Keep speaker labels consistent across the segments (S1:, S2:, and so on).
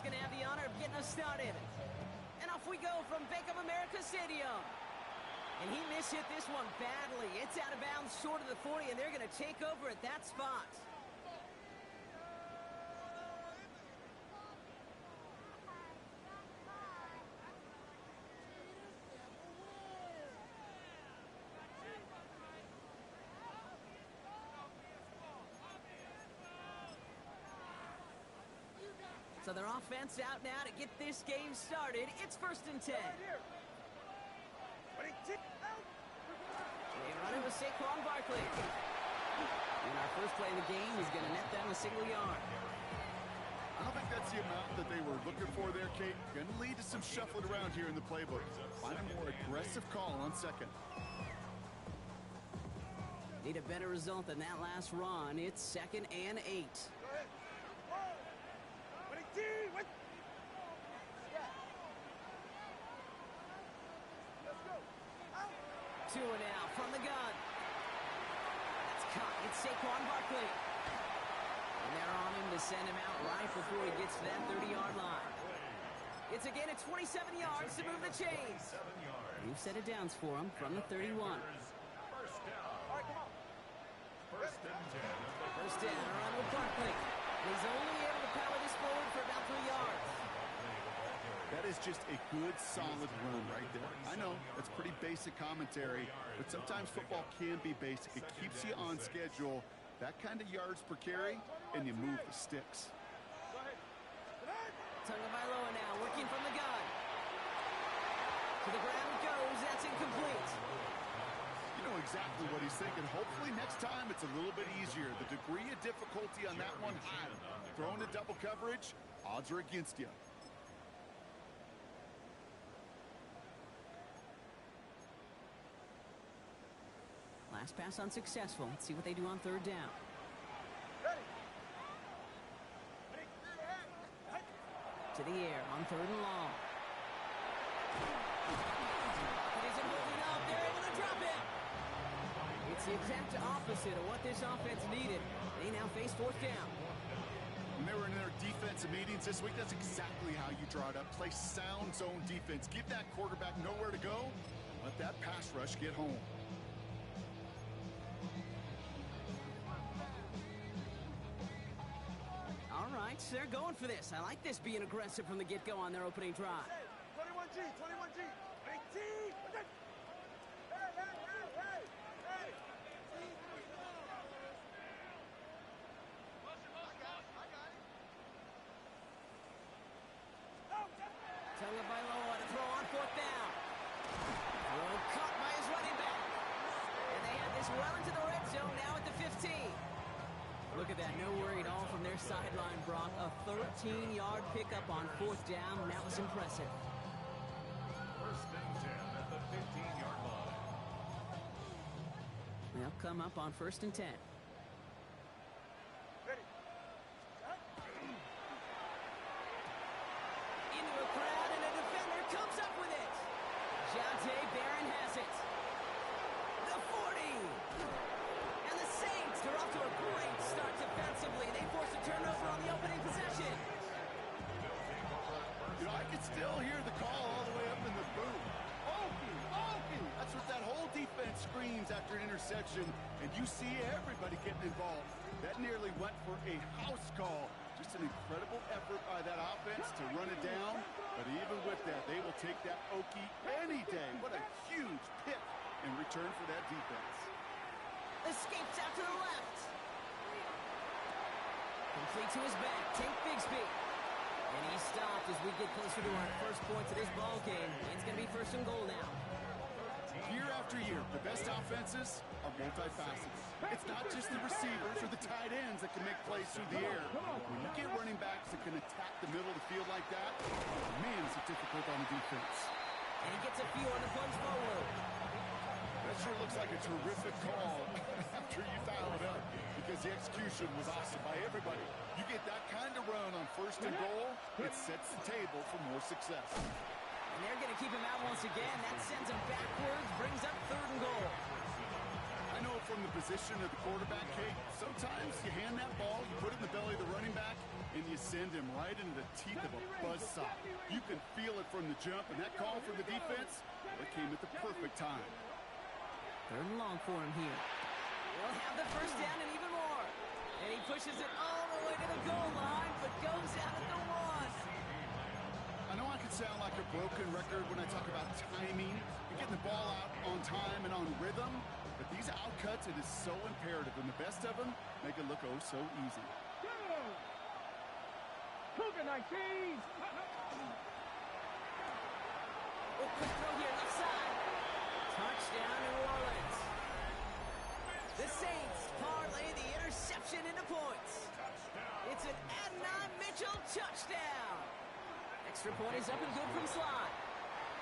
S1: going to have the honor of getting us started. And off we go from Bank of America Stadium. And he mishit this one badly. It's out of bounds short of the 40, and they're going to take over at that spot. So their offense out now to get this game started. It's 1st and 10. They run it with Saquon Barkley. And our first play of the game is going to net them a single yard.
S2: I don't think that's the amount that they were looking for there, Kate. Going to lead to some shuffling around here in the playbook. Find a more aggressive call on second.
S1: Need a better result than that last run. It's 2nd and 8. 2 and out from the gun. That's caught. It's Saquon Barkley. And they're on him to send him out right before he gets to that 30-yard line. It's again at 27 yards to move the chains. New set of downs for him from the 31.
S3: First down. All right, come on. 1st and 10.
S1: First down, run with Barkley. He's only able to power this forward for about 3 yards.
S2: That is just a good, solid run right there. I know, it's pretty basic commentary, but sometimes football can be basic. It keeps you on schedule. That kind of yards per carry, and you move the sticks.
S1: Tagovailoa now working from the gun. To the ground it goes. That's incomplete.
S2: You know exactly what he's thinking. Hopefully next time it's a little bit easier. The degree of difficulty on that one high. Throwing to double coverage, odds are against you.
S1: Last pass unsuccessful. Let's see what they do on 3rd down. To the air on 3rd and long. It isn't holding up. They're able to drop it. It's the exact opposite of what this offense needed. They now face 4th down.
S2: When they were in their defensive meetings this week, that's exactly how you draw it up. Play sound zone defense. Give that quarterback nowhere to go. Let that pass rush get home.
S1: All right, so they're going for this. I like this being aggressive from the get-go on their opening drive.
S4: 21G, 21G, 18. Hey.
S1: Tagovailoa to throw on 4th down. Throw caught by his running back. And they have this well into the red zone now at the 15. Look at that, no worry at all from their sideline, Brock. A 13-yard pickup on 4th down. That was impressive.
S3: 1st and 10 at the 15-yard line.
S1: They'll come up on 1st and 10.
S4: Ready.
S1: Into a crowd, and a defender comes up with it. Jonte Barron has it. The 40. They're off to a great start defensively. They force a turnover on the opening possession.
S2: You know, I can still hear the call all the way up in the booth. Okey. That's what that whole defense screams after an interception, and you see everybody getting involved. That nearly went for a house call. Just an incredible effort by that offense to run it down, but even with that, they will take that Okey any day. What a huge pick in return for that defense.
S1: Escapes out to the left. Complete to his back. Tank Bigsby. And he's stopped as we get closer to our first points of this ball game. It's going to be 1st and goal now.
S2: Year after year, the best offenses are multifaceted. It's not just the receivers or the tight ends that can make plays through the air. When you get running backs that can attack the middle of the field like that, man, is it difficult on the defense.
S1: And he gets a few on the plunge forward.
S2: That sure looks like a terrific call after you dial it up, because the execution was awesome by everybody. You get that kind of run on 1st and goal, it sets the table for more success.
S1: And they're going to keep him out once again. That sends him backwards, brings up 3rd and goal.
S2: I know from the position of the quarterback, Kate, sometimes you hand that ball, you put it in the belly of the running back, and you send him right into the teeth of a buzzsaw. You can feel it from the jump, and that call from the defense, well, it came at the perfect time.
S1: 3rd and long for him here. He'll have the first down and even more. And he pushes it all the way to the goal line, but goes out at the 1.
S2: I know I can sound like a broken record when I talk about timing and getting the ball out on time and on rhythm, but these outcuts, it is so imperative, and the best of them make it look oh so easy.
S4: Cougar 19!
S1: Oh, quick throw here, left side. Touchdown, New Orleans. The Saints parlay the interception into points. It's an Adonai Mitchell touchdown. Extra point is up and good from Sly.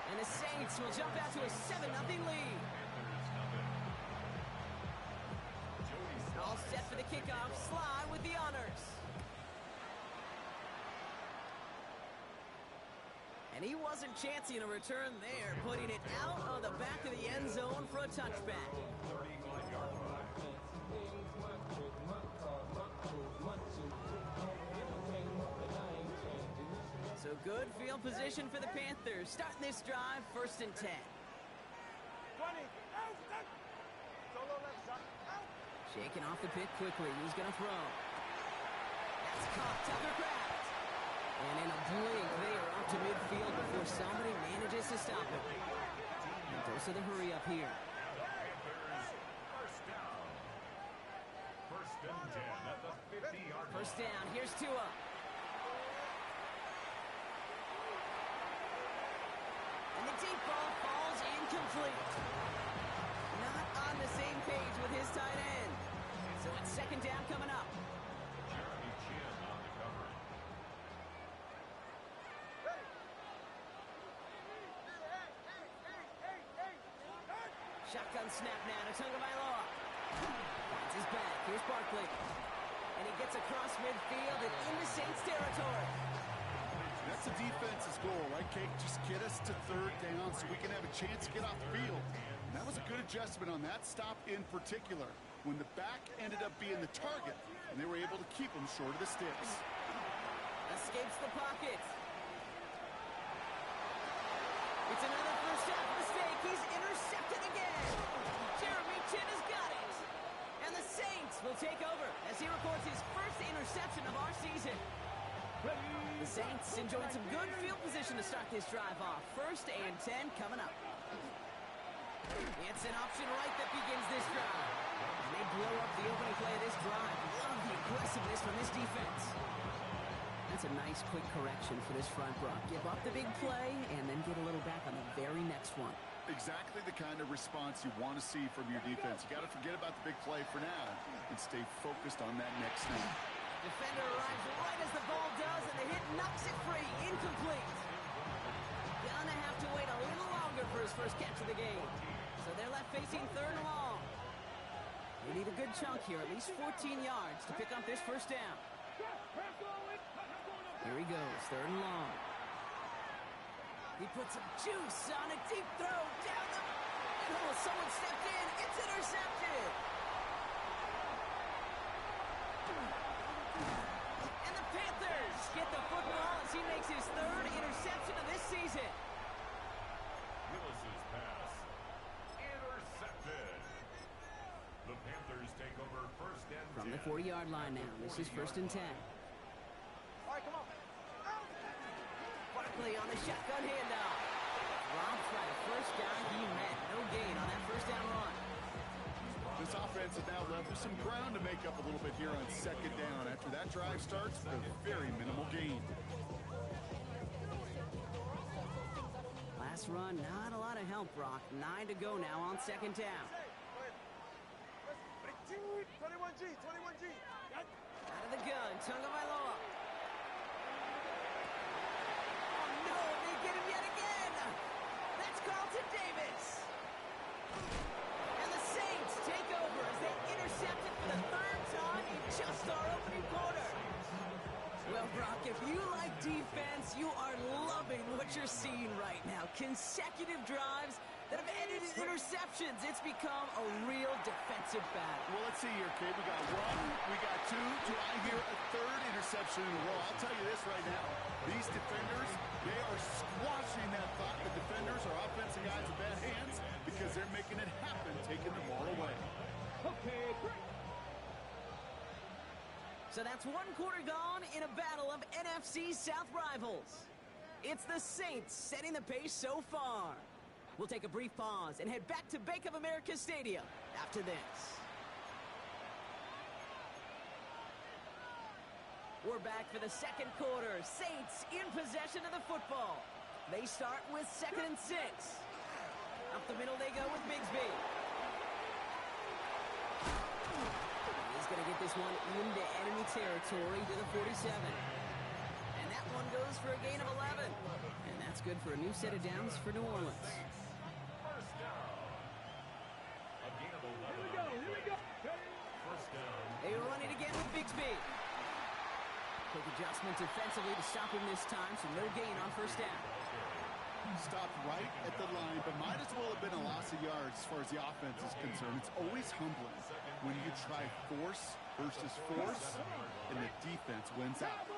S1: And the Saints will jump out to a 7-0 lead. All set for the kickoff. Sly with the honors. And he wasn't chancing a return there, putting it out of the back of the end zone for a touchback. So good field position for the Panthers. Starting this drive, 1st and 10.
S4: 20. Out. Solo left shot. Out.
S1: Shaking off the pick quickly. He's going to throw. That's caught. Tucker Craft. And in a blink, they are up to midfield before somebody manages to stop it. And those are the hurry up here.
S3: First down. 1st and 10 at the 50-yard line.
S1: First down. Here's Tua. And the deep ball falls incomplete. Not on the same page with his tight end. So it's 2nd down coming up.
S3: Jeremy Chin on the cover.
S1: Shotgun snap now to Tagovailoa. Finds his back. Here's Barkley. And he gets across midfield and into Saints territory.
S2: That's a defense's goal, right, Kate? Just get us to 3rd down so we can have a chance to get off the field. And that was a good adjustment on that stop in particular, when the back ended up being the target, and they were able to keep him short of the sticks.
S1: Escapes the pocket. It's another first half mistake. He's intercepted again. Jeremy Chin has got it. And the Saints will take over as he records his first interception of our season. The Saints enjoyed some good field position to start this drive off. 1st and 10 coming up. It's an option right that begins this drive. And they blow up the opening play of this drive. Love the aggressiveness from this defense. That's a nice quick correction for this front, Brock. Give up the big play and then get a little back on the very next one.
S2: Exactly the kind of response you want to see from your defense. You got to forget about the big play for now and stay focused on that next snap.
S1: Defender arrives right as the ball does, and the hit knocks it free. Incomplete. Gonna have to wait a little longer for his first catch of the game. So they're left facing 3rd and long. They need a good chunk here, at least 14 yards to pick up this first down. Here he goes, 3rd and long. He puts some juice on a deep throw down the middle. Someone stepped in. It's intercepted. And the Panthers get the football as he makes his 3rd interception of this season.
S3: Willis's pass. Intercepted. The Panthers take over 1st and 10.
S1: From the 40-yard line now. This is 1st and 10.
S4: All right, come on. Out.
S1: Barkley on the shotgun handoff. Drops by the first down he met. No gain on that first down run.
S2: This offense has now left with some ground to make up a little bit here on 2nd down after that drive starts with a very minimal gain.
S1: Last run, not a lot of help, Brock. 9 to go now on 2nd down.
S4: 21G.
S1: Out of the gun, Tagovailoa. Oh no, they get him yet again. That's Carlton Davis. And the Saints take over as they intercept it for the 3rd time in just our opening quarter. Well, Brock, if you like defense, you are loving what you're seeing right now. Consecutive drives that have ended in interceptions. It's become a real defensive battle.
S2: Well, let's see here, kid. We got one, we got two. Do I hear a third interception in a row? I'll tell you this right now. These defenders, they are squashing that thought. The defenders are offensive guys with bad hands because they're making it happen, taking the ball away.
S4: Okay, great.
S1: So that's one quarter gone in a battle of NFC South rivals. It's the Saints setting the pace so far. We'll take a brief pause and head back to Bank of America Stadium after this. We're back for the second quarter. Saints in possession of the football. They start with 2nd and 6. Up the middle they go with Bigsby. He's going to get this one into enemy territory to the 47. And that one goes for a gain of 11. And that's good for a new set of downs for New Orleans.
S3: First down. A gain of 11.
S4: Here we go.
S3: First down.
S1: They run it again with Bigsby. Quick adjustment defensively to stop him this time, so no gain on first down.
S2: Stopped right at the line, but might as well have been a loss of yards as far as the offense is concerned. It's always humbling when you try force versus force, and the defense wins out.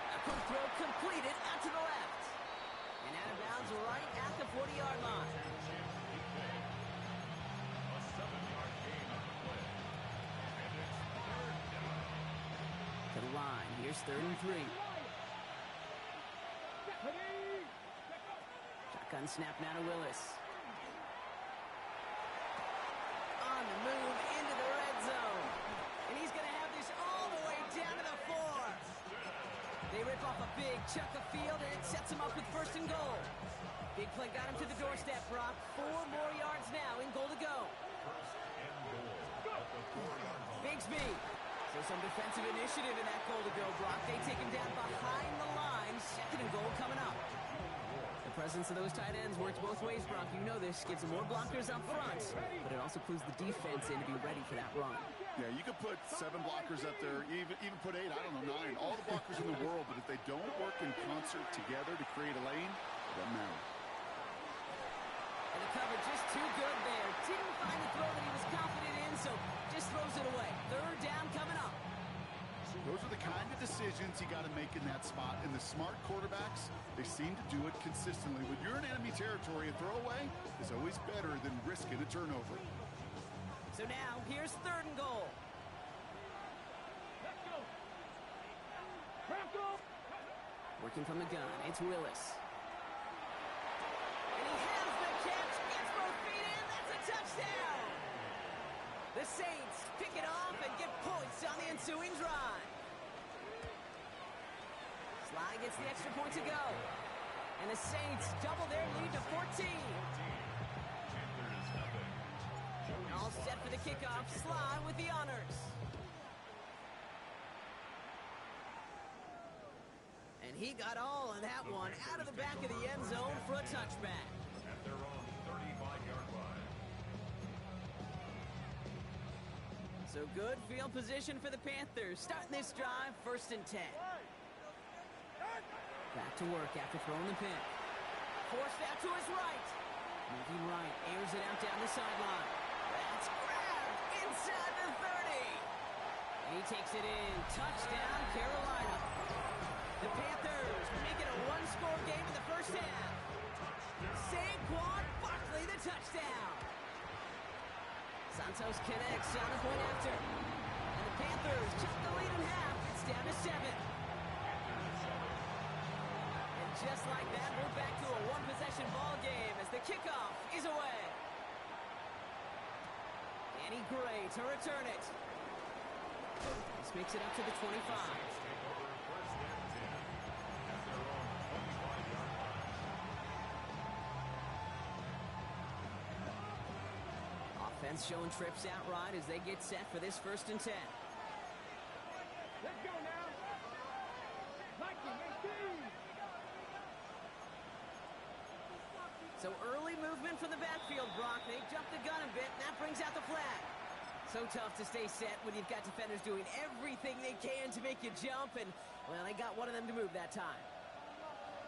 S1: A quick throw completed out to the left. And out of bounds right at the 40-yard line.
S3: A 7-yard gain on the play. And it's third down.
S1: To the line. Here's 3rd and 3. Shotgun snap now to Willis. On the move into the red zone. And he's going to have this all the way down to the 4. They rip off a big chunk of field, and it sets him up with 1st and goal. Big play got him to the doorstep, Brock. 4 more yards now in goal to go.
S3: First and goal at the 4-yard line.
S1: Bigsby. So some defensive initiative in that goal to go, Brock. They take him down behind the line. 2nd and goal coming up. The presence of those tight ends works both ways, Brock. You know this. Gives them more blockers up front, but it also clues the defense in to be ready for that run.
S2: Yeah, you could put 7 blockers up there, even put 8, I don't know, 9. All the blockers in the world, but if they don't work in concert together to create a lane, it doesn't matter.
S1: And the cover just too good there. Didn't find the throw that he was confident in, so just throws it away. 3rd down coming up.
S2: Those are the kind of decisions you got to make in that spot. And the smart quarterbacks, they seem to do it consistently. When you're in enemy territory, a throwaway is always better than risking a turnover.
S1: So now, here's 3rd and goal.
S4: Let's go. Bronco.
S1: Working from the gun, it's Willis. And he has the catch, gets both feet in, that's a touchdown! The Saints pick it off and get points on the ensuing drive. Sly gets the extra point to go. And the Saints double their lead to 14. All set for the kickoff. Sly with the honors. And he got all of that one out of the back of the end zone for a touchback.
S3: At their own 35-yard line.
S1: So good field position for the Panthers. Starting this drive, 1st and 10. Back to work after throwing the pick. Forced out to his right. Moving right, airs it out down the sideline. That's grabbed inside the 30. And he takes it in. Touchdown, Carolina. The Panthers make it a 1-score game in the first half. Saquon Barkley, the touchdown. Santos connects on the point after. And the Panthers chip the lead in half. It's down to 7. And just like that, we're back to a 1-possession ball game as the kickoff is away. Danny Gray to return it. This makes it up to the 25.
S3: Take over 1st and 10 at their own 25-yard line.
S1: Offense showing trips out right as they get set for this 1st and 10.
S4: Let's go now. 19-18.
S1: So early movement from the backfield, Brock. They jumped the gun a bit, and that brings out the flag. So tough to stay set when you've got defenders doing everything they can to make you jump, and, well, they got one of them to move that time.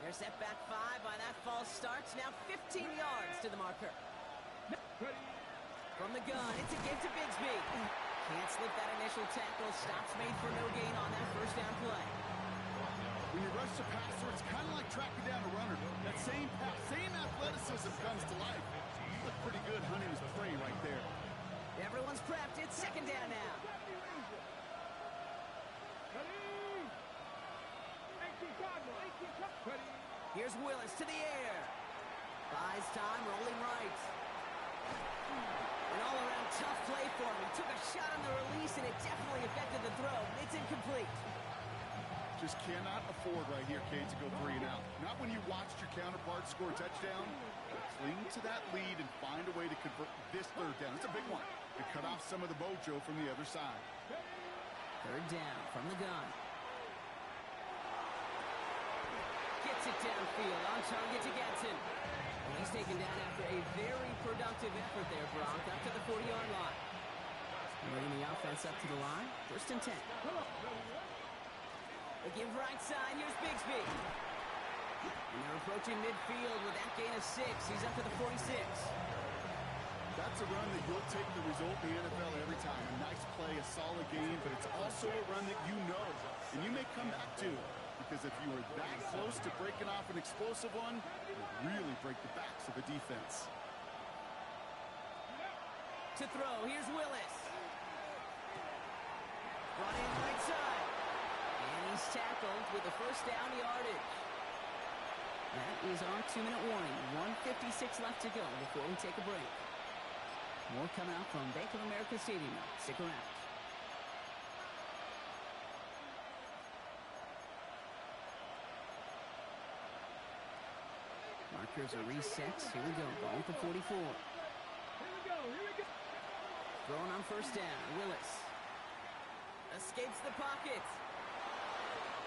S1: They're set back 5 by that false start. Now 15 yards to the marker. From the gun, it's a give to Bigsby. Can't slip that initial tackle. Stops made for no gain on that first down play.
S2: When you rush the passer, it's kind of like tracking down a runner. That same pass, same athleticism comes to life. You look pretty good hunting his prey right there.
S1: Everyone's prepped. It's second down now. Here's Willis to the air. Buys time, rolling right. An all-around tough play for him. He took a shot on the release, and it definitely affected the throw. It's incomplete.
S2: Just cannot afford right here, Cade, to go 3 and out. Not when you watched your counterpart score a touchdown. Cling to that lead and find a way to convert this third down. It's a big one to cut off some of the mojo from the other side.
S1: Third down from the gun. Gets it downfield, on target to Gatson. And he's taken down after a very productive effort there, Brock, up to the 40-yard line. Bringing the offense up to the line, 1st and 10. They give right side, here's Bigsby. And they're approaching midfield with that gain of 6. He's up to the 46.
S2: That's a run that you'll take the result in the NFL every time. A nice play, a solid game, but it's also a run that you know, and you may come back to. Because if you are that close to breaking off an explosive one, you really break the backs of the defense.
S1: To throw, here's Willis. Brought in right side. And he's tackled with the first down yardage. That is our 2-minute warning. 1:56 left to go before we take a break. More coming out from Bank of America Stadium. Stick around. Markers are reset. Here we go. Ball at the 44.
S4: Here we go.
S1: Throwing on first down. Willis escapes the pocket.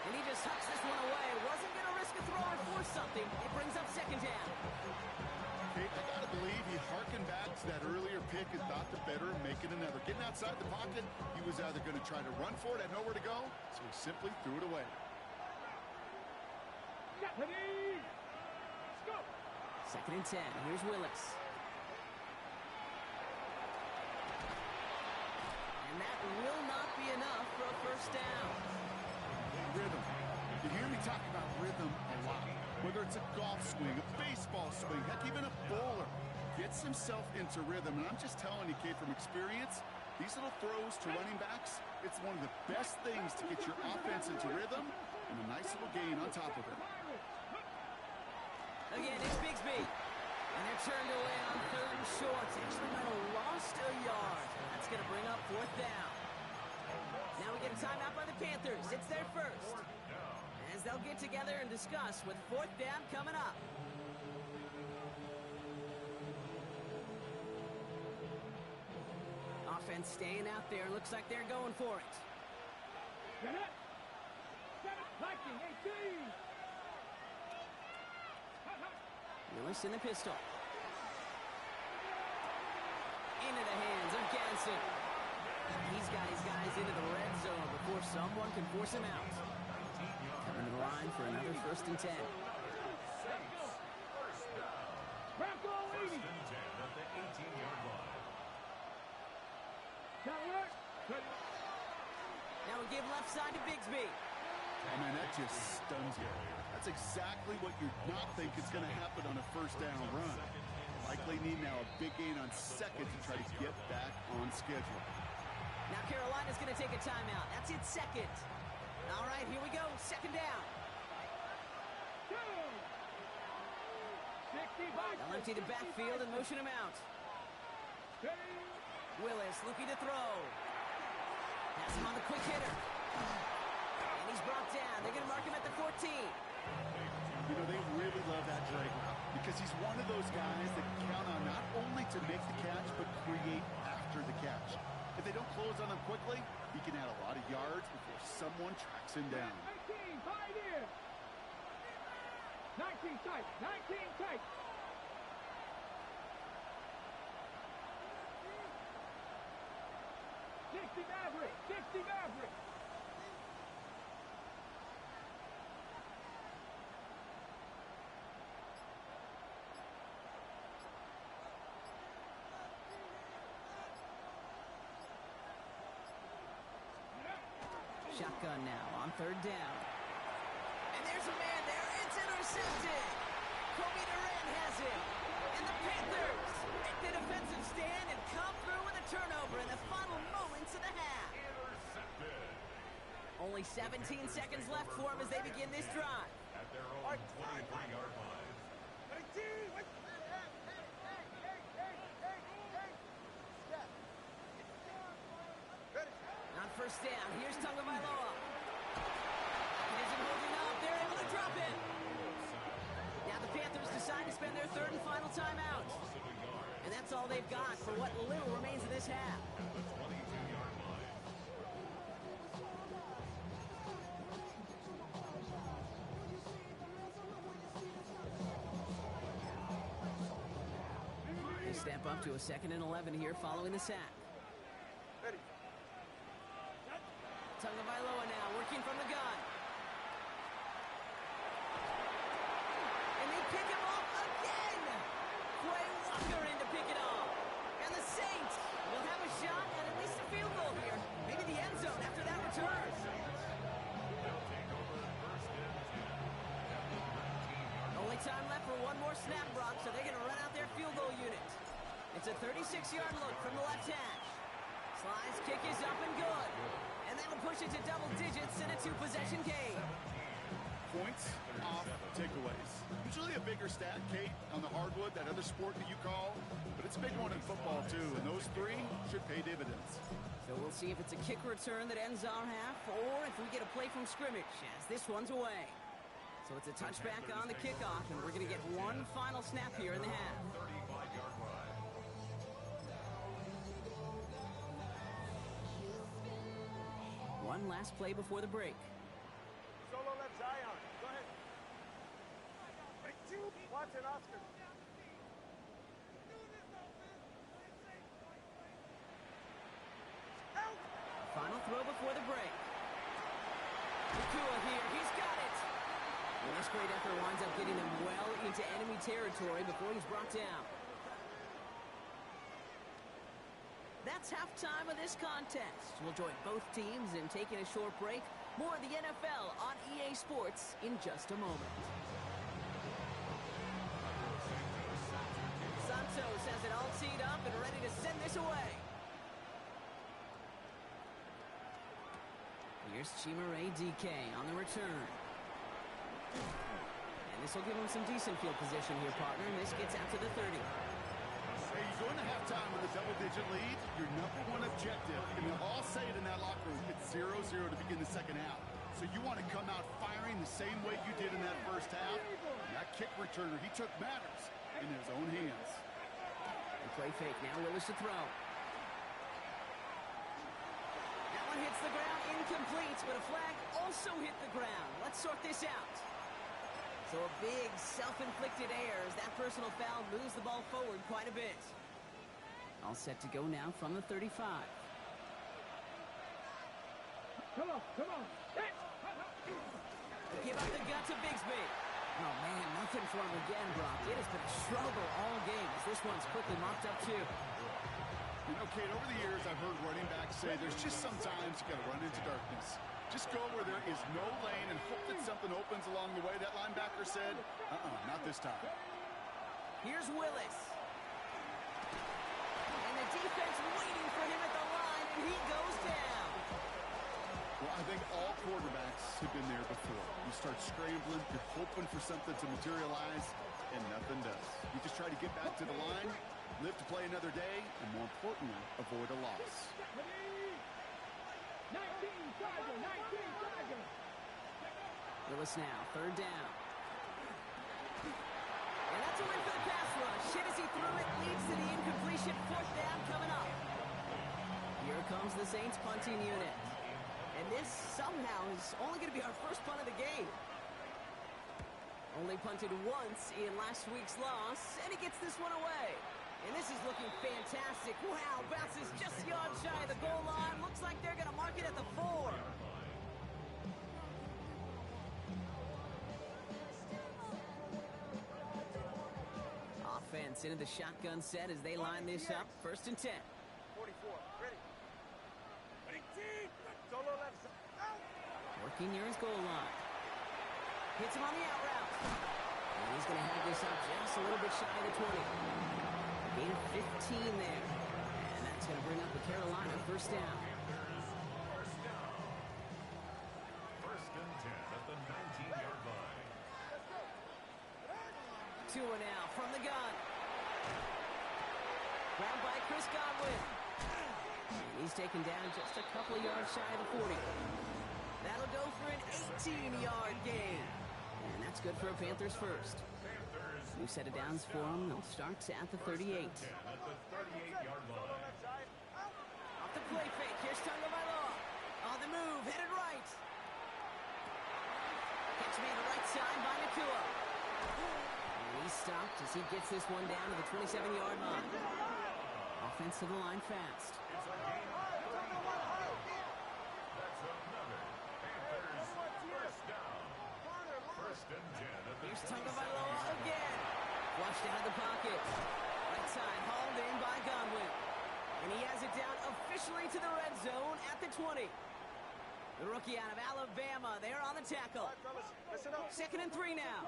S1: And he just hucks this one away. Wasn't going to risk a throw or force something. It brings up second down.
S2: Okay, I got to believe he harkened back to that earlier pick and thought the better of making another. Getting outside the pocket, he was either going to try to run for it, had nowhere to go, so he simply threw it away.
S4: Ready? Go.
S1: 2nd and 10. Here's Willis. And that will not be enough for a first down.
S2: Rhythm. You hear me talk about rhythm a lot. Whether it's a golf swing, a baseball swing, heck, even a bowler gets himself into rhythm. And I'm just telling you, Kate, from experience, these little throws to running backs, it's one of the best things to get your offense into rhythm and a nice little gain on top of it.
S1: Again, it's Bigsby. And they're turned away on 3rd and short. Actually might have lost a yard. That's going to bring up 4th down. Now we get a timeout by the Panthers. It's their first. As they'll get together and discuss with 4th down coming up. Offense staying out there. Looks like they're going for it.
S4: Get it. Viking 18.
S1: Willis in the pistol. Into the hands of Ganson. He's got his guys into the red zone before someone can force him out. Coming to the line for another 1st and 10.
S4: Bronco 80.
S3: At the 18-yard line.
S1: Now we give left side to Bigsby.
S2: Oh, man, that just stuns you. That's exactly what you not think is going to happen on a first down run. Likely need now a big gain on 2nd to try to get back on schedule.
S1: Now Carolina's going to take a timeout. That's it, 2nd. All right, here we go. 2nd down. They'll empty the backfield and motion him out. Willis looking to throw. Pass him on the quick hitter. And he's brought down. They're going to mark him at the 14.
S2: You know, they really love that drag route because he's one of those guys that count on not only to make the catch, but create after the catch. If they don't close on him quickly, he can add a lot of yards before someone tracks him down.
S4: 19, tight in. 19 tight, 19 tight. Maverick, 60 Maverick.
S1: shotgun now on third down. And there's a man there. It's intercepted. Kobe Durant has it. And the Panthers make the defensive stand and come through with a turnover in the final moments of the half.
S3: Intercepted.
S1: Only 17 seconds left for them as they begin this drive.
S3: At their own 23-yard line.
S1: On first down, here's Tagovailoa. He isn't holding up. They're able to drop it. Now the Panthers decide to spend their third and final timeout. And that's all they've got for what little remains of this half.
S3: At the 22-yard line.
S1: They step up to a 2nd and 11 here following the sack. Tagovailoa now working from the gun. And they pick him off again. Quay Walker in to pick it off. And the Saints will have a shot at least a field goal here. Maybe the end zone after that return.
S3: They'll take over first and 10.
S1: Only time left for one more snap, Brock, so they're going to run out their field goal unit. It's a 36-yard look from the left hash. Sly's kick is up and good. And that'll push it to double digits in a two-possession game.
S2: Points off takeaways. Usually a bigger stat, Kate, on the hardwood, that other sport that you call. But it's a big one in football, too. And those three should pay dividends.
S1: So we'll see if it's a kick return that ends our half or if we get a play from scrimmage as this one's away. So it's a touchback on the kickoff, and we're going to get one final snap here in the half.
S3: 35-yard line.
S1: One last play before the break.
S5: Solo left Zion. Go ahead. Watson, Oscar.
S1: Final throw before the break. Nakua here. He's got it. And this great effort winds up getting him well into enemy territory before he's brought down. That's halftime of this contest. We'll join both teams in taking a short break. More of the NFL on EA Sports in just a moment. Santos has it all teed up and ready to send this away. Here's Chimere DK on the return. And this will give him some decent field position here, partner. And this gets out to the 30.
S2: Hey, you go into halftime with a double-digit lead, your number one objective, and they'll all say it in that locker room, it's 0-0 to begin the second half. So you want to come out firing the same way you did in that first half. And that kick returner, he took matters in his own hands.
S1: The play fake, now Willis to throw. That one hits the ground, incomplete, but a flag also hit the ground. Let's sort this out. So a big self-inflicted error as that personal foul moves the ball forward quite a bit. All set to go now from the 35.
S4: Come on, come on.
S1: Give up the gut to Bigsby. Oh, man, nothing for him again, Brock. It has been a struggle all game as this one's quickly mopped up, too.
S2: You know, Kate, over the years, I've heard running backs say there's just sometimes you got to run into darkness. Just go where there is no lane and hope that something opens along the way. That linebacker said, not this time.
S1: Here's Willis. And the defense waiting for him at the line, and he goes down.
S2: Well, I think all quarterbacks have been there before. You start scrambling, you're hoping for something to materialize, and nothing does. You just try to get back to the line, live to play another day, and more importantly, avoid a loss.
S4: 19 Tiger, 19 Tiger.
S1: Willis now, third down. And that's a win for the pass rush. Hit as he threw it, leads to the incompletion. Fourth down coming up. Here comes the Saints punting unit. And this somehow is only going to be our first punt of the game. Only punted once in last week's loss, and he gets this one away. And this is looking fantastic. Wow, bounces just a yard shy of the goal line. Looks like they're going to mark it at the 4. Offense into the shotgun set as they line this up. First and 10.
S5: 44, ready. 18, solo left. Out.
S1: Looking near his goal line. Hits him on the out route. And he's going to have this up just a little bit shy of the 20. Gain of 15 there. And that's going to bring up the Carolina first down.
S3: First and 10 at the 19-yard line.
S1: 2 now from the gun. Grabbed by Chris Godwin. And he's taken down just a couple of yards shy of the 40. That'll go for an 18-yard gain. And that's good for a Panthers first. New set of downs for them. They'll start at the 38.
S3: At the 38-yard line.
S1: Off the play fake. Here's Tagovailoa. On the move. Headed right. Catch made the right side by Nakua. And he's stopped as he gets this one down to the 27-yard line. Offensive line fast.
S3: It's a gain of 31. That's another Panthers first down. First and 10 at the
S1: Here's
S3: 27-yard
S1: Tagovailoa again. Flushed out of the pocket. Right side hauled in by Godwin. And he has it down officially to the red zone at the 20. The rookie out of Alabama there on the tackle.
S5: Listen up.
S1: 2nd and 3 now.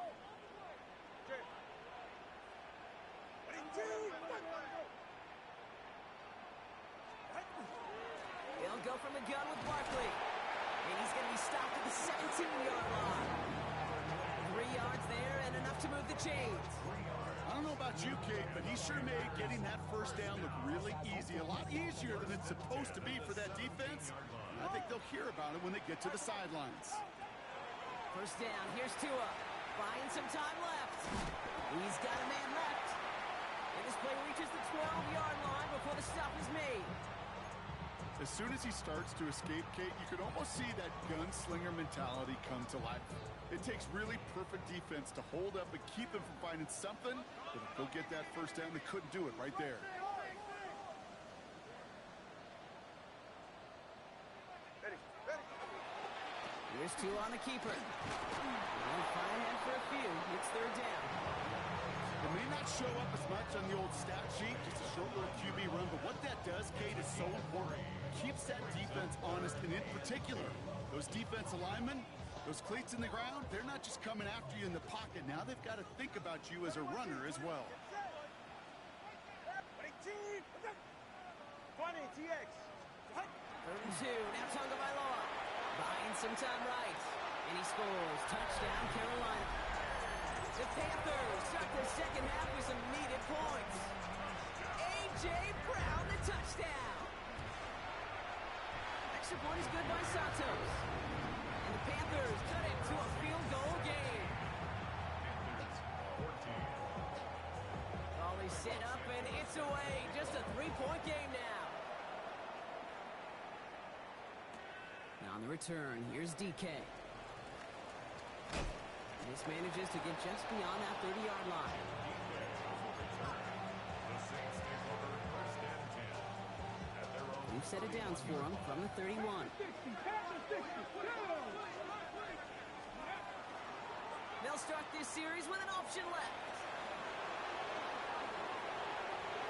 S1: He'll go from the gun with Barkley. And he's going to be stopped at the 17-yard line. 3 yards there and enough to move the chains.
S2: I don't know about you, Kate, but he sure made getting that first down look really easy. A lot easier than it's supposed to be for that defense. I think they'll hear about it when they get to the sidelines.
S1: First down, here's Tua. Buying some time left. He's got a man left. And this play reaches the 12-yard line before the stop is made.
S2: As soon as he starts to escape, Kate, you can almost see that gunslinger mentality come to life. It takes really perfect defense to hold up and keep them from finding something. But if they'll get that first down, they couldn't do it right there.
S1: Here's Tua on the keeper. And fine ahead for a few. It's 3rd down.
S2: It may not show up as much on the old stat sheet, just a short little QB run, but what that does, Kate, is so important. Keeps that defense honest, and in particular, those defense linemen, those cleats in the ground, they're not just coming after you in the pocket. Now they've got to think about you as a runner as well.
S5: 20, TX.
S1: 3rd and 2. Now Tagovailoa. Buying some time right. And he scores. Touchdown, Carolina. The Panthers start the second half with some needed points. A.J. Brown, the touchdown. Extra point is good by Santos. And the Panthers cut it to a field goal game. Ball is set up and it's away. Just a 3-point game now. Now on the return, here's DK. And this manages to get just beyond that 30-yard line. New set of downs for him from the 31. They'll start this series with an option left.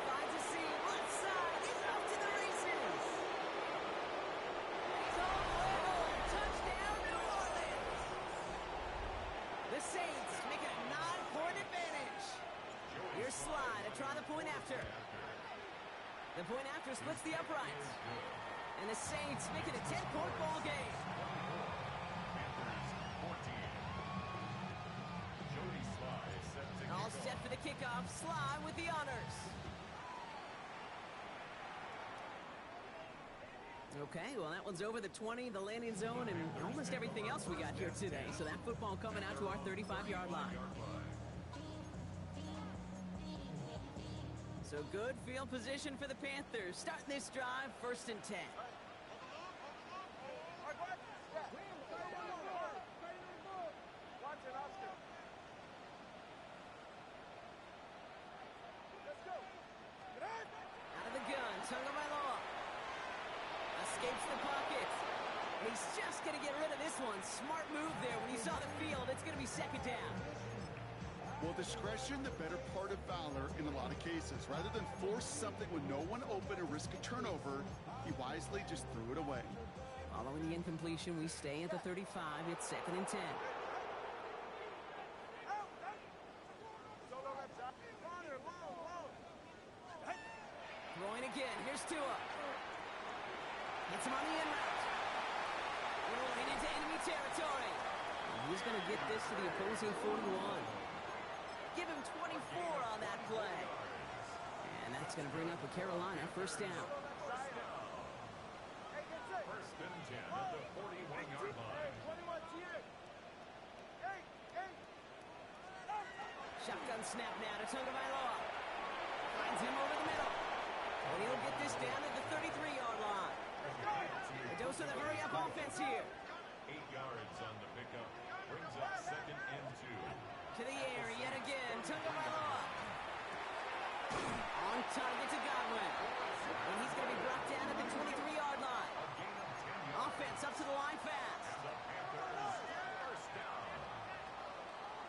S1: Finds a seam, left side, he's off to the races. He's all the way home, touchdown New Orleans. The Saints make it a 9-point advantage. Here's Sly to try the point after. The point after splits the uprights. And the Saints make it a 10-point ball game. All set for the kickoff. Sly with the honors. Okay, well, that one's over the 20, the landing zone, and almost everything else we got here today. So that football coming out to our 35-yard line. So good field position for the Panthers. Starting this drive, 1st and 10. Out of the gun, Tagovailoa. Escapes the pocket. He's just going to get rid of this one. Smart move there. When you saw the field, it's going to be 2nd down.
S2: Well, discretion, the better part of valor in a lot of cases. Rather than force something with no one open and risk a turnover, he wisely just threw it away.
S1: Following the incompletion, we stay at the 35. It's 2nd and 10.
S5: Solo left side. Corner, low.
S1: Throwing again. Here's Tua. Hits him on the in route. Rolling into enemy territory. And he's going to get this to the opposing 41. Give him 24 on that play. And that's going to bring up a Carolina first down.
S3: First and 10 at the 41-yard line.
S5: 21 here. Hey.
S1: Shotgun snap now to Tagovailoa. Finds him over the middle. And he'll get this down at the 33-yard line. A dose of the hurry-up offense here.
S3: 8 yards on the pickup. Brings up 2nd and 2.
S1: To the air yet again. Tagovailoa. On target to Godwin. And he's going to be brought down at the 23-yard line.
S3: A gain of 10 yards.
S1: Offense up to the line fast.
S3: The Panthers first down.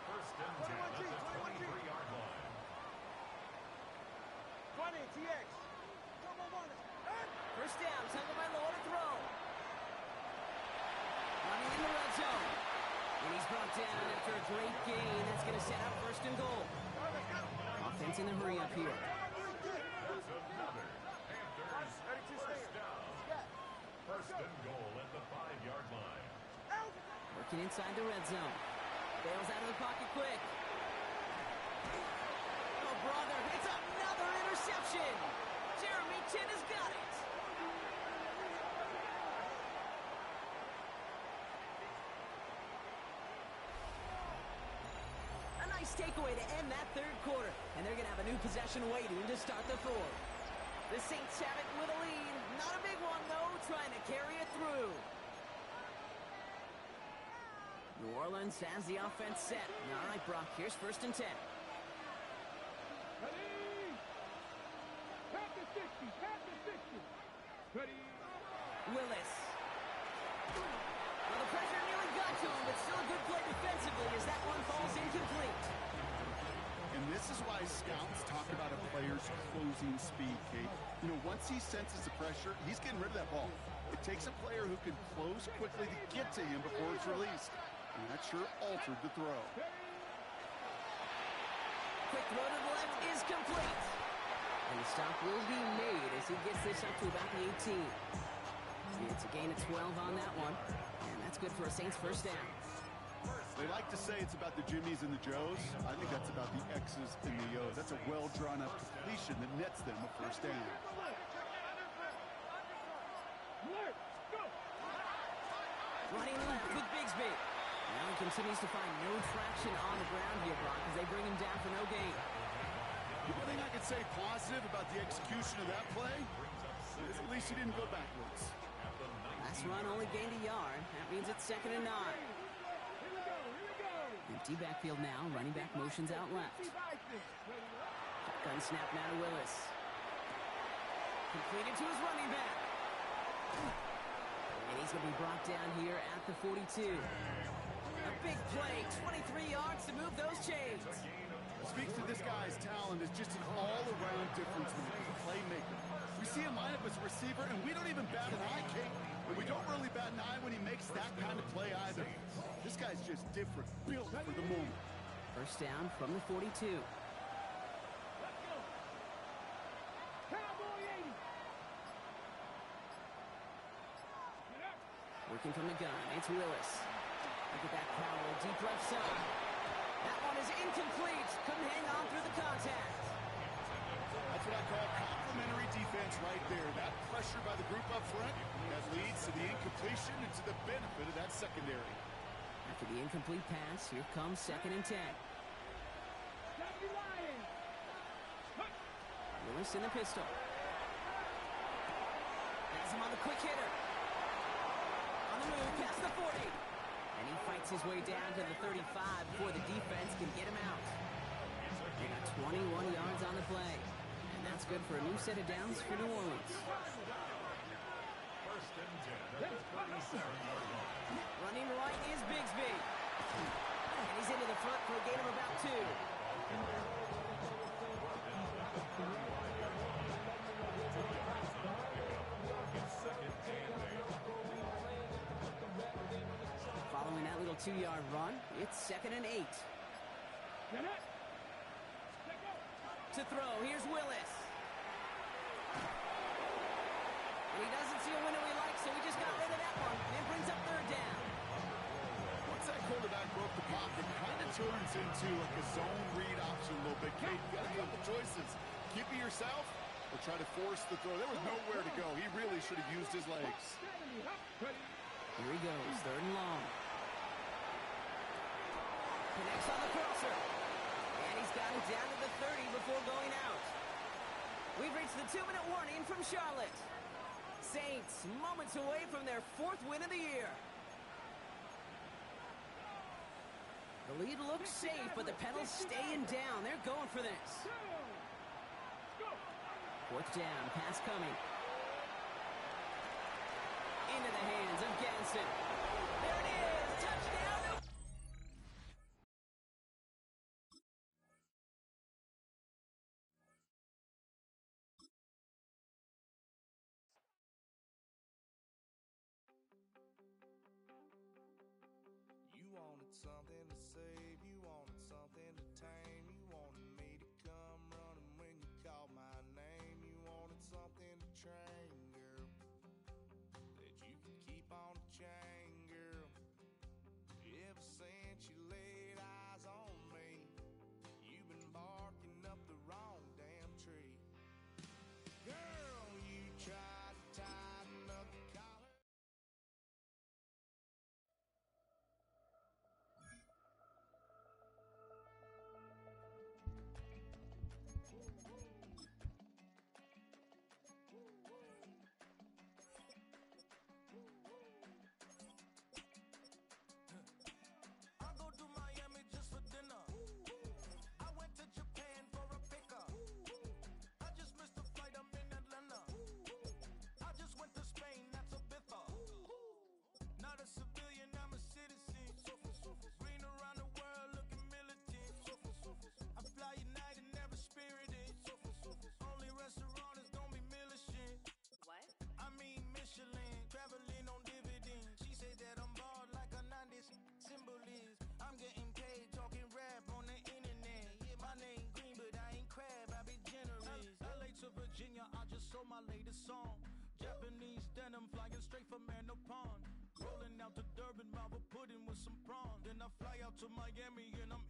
S3: First and 10 at the 23-yard line.
S5: 20, TX.
S1: First down, Tagovailoa to throw. Running in the red zone. And he's brought down after a great gain. That's going to set up 1st and goal. Offense in the hurry up here.
S3: That's another Panthers first down. First and goal at the 5-yard line.
S1: Working inside the red zone. Bails out of the pocket quick. Oh, brother, it's another interception. Jeremy Chin has got it. A nice takeaway to end that 3rd quarter. And they're going to have a new possession waiting to start the 4th. The Saints have it with a lead. Not a big one, though, trying to carry it through. New Orleans has the offense set. All right, Brock, here's 1st and 10.
S4: Ready? Tap the 60. Ready?
S1: Willis. Well, the pressure nearly got to him, but still a good play defensively as that one falls incomplete.
S2: And this is why scouts talk about a player's closing speed, Kate. You know, once he senses the pressure, he's getting rid of that ball. It takes a player who can close quickly to get to him before it's released. And that sure altered the throw.
S1: Quick throw to the left is complete. And the stop will be made as he gets this up to about the 18. It's a gain of 12 on that one. And that's good for a Saints first down.
S2: They like to say it's about the Jimmies and the Joes. I think that's about the X's and the O's. That's a well-drawn up completion that nets them a first down.
S1: Running left with Bigsby. Now he continues to find no traction on the ground here, Brock, as they bring him down for no gain.
S2: The one thing I can say positive about the execution of that play is at least he didn't go backwards.
S1: Last run only gained a yard. That means it's 2nd and 9. Empty backfield now. Running back motions out left. Shotgun snap now to Willis. Completed to his running back. And he's going to be brought down here at the 42. A big play. 23 yards to move those chains.
S2: Speaks to this guy's talent as just an all-around difference maker, a playmaker. We see him line up as a receiver, and we don't even bat an eye, Kate. And we don't really bat an eye when he makes that kind of play either. This guy's just different, built for the moment.
S1: First down from the 42. Working from the gun, it's Willis. Look at that power, deep left side. That one is incomplete. Couldn't hang on through the contact.
S2: That's what I call complimentary defense right there. That pressure by the group up front, that leads to the incompletion and to the benefit of that secondary.
S1: After the incomplete pass, here comes 2nd and 10. Willis in the pistol. Has him on the quick hitter. On the move, past the 40. And he fights his way down to the 35 before the defense can get him out. They got 21 yards on the play. And that's good for a new set of downs for New Orleans.
S3: First and 10 at the 37-yard line.
S1: Running right is Bigsby. And he's into the front for a gain of about 2. 2-yard run. It's 2nd and 8.
S4: Get it. Let go.
S1: To throw, here's Willis. And he doesn't see a window he likes, so he just got rid of that one. And it brings up 3rd down.
S2: Once that quarterback broke the pocket, it kind of turns into like a zone read option a little bit. Kate, you got a couple choices. Keep it yourself or try to force the throw. There was nowhere to go. He really should have used his legs.
S1: Here he goes, 3rd and long. Connects on the crosser. And he's got it down to the 30 before going out. We've reached the 2-minute warning from Charlotte. Saints moments away from their 4th win of the year. The lead looks safe, but the pedal's staying down. They're going for this. 4th down, pass coming. Into the hands of Ganson. There it is, touchdown.
S6: You wanted something to save, you wanted something to tame, you wanted me to come running when you called my name, you wanted something to train, girl, that you could keep on the chain, girl. Ever since you laid eyes on me, you've been barking up the wrong damn tree. Girl, you tried to tighten up the collar. I go to Miami just for dinner. I went to Japan for a pickup. I just missed a flight, I'm in Atlanta. I just went to Spain, that's a bitha. Not a civilian, I'm a citizen. Green around the world, looking militant. I fly United, never spirited. Only restaurant is gonna be Michelin.
S7: What?
S6: I mean Michelin, traveling on dividends. She said that I'm bald like a 90s symbol is. I'm getting paid talking rap on the internet. Yeah, my name green, but I ain't crab, I be generous. LA to Virginia, I just sold my latest song. Japanese denim flying straight from Manor Pond. Rolling out to Durban, mouth a pudding with some prawns. Then I fly out to Miami and I'm